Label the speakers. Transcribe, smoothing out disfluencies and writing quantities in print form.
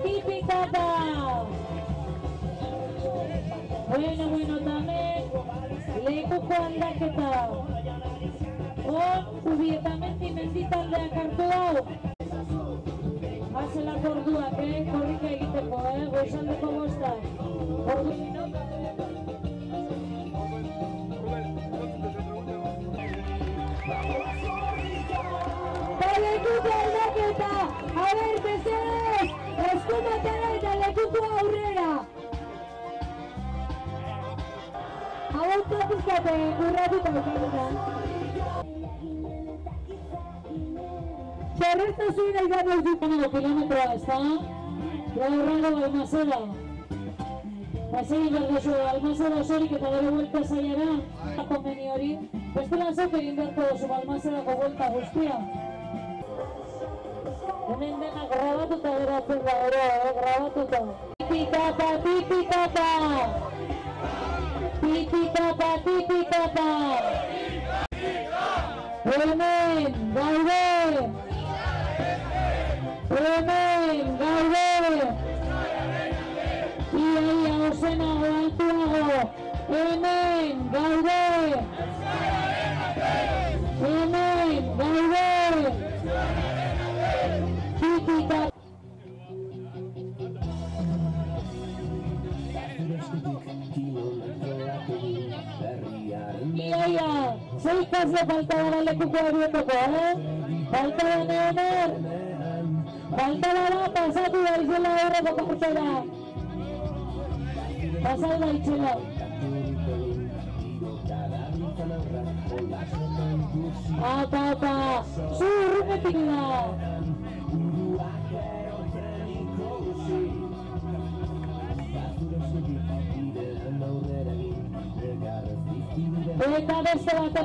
Speaker 1: tipikata. Bueno, tamen, lekuko aldaketa. Ubietamente menditaldeak hartu hau. Hazelako orduak, korrika egiteko, goizaldeko bostak. Lekuko aldaketa, a ber, mesedez, eskumatara eta lekuko aurrera. Agautzatuzkate, urratuta ukaruta. Zerreztazu ira igan eusiko kilometroa, ez da? Laurrago Balmaseda. Pasei berdezu, Balmaseda osorik eta gero buelta zailara. Konbeni hori, bestelan zok egin beharko dozu Balmasedako buelta guztia. Hemen denak grabatuta geratzen da, grabatuta. Tipikata, tipikata! Tipikata, tipikata! Hemen, gaude! Hemen, gaude! Ia, ozenago, altuago! Hemen, gaude! Hemen, gaude! Tipikata! Ia, zeikazle falta gara lekuko horietako, Falta da neoner! Falta da pasatu da izela horreko kortera! Pasau da itxela! Apa, zu urrunetik da! Eta beste bat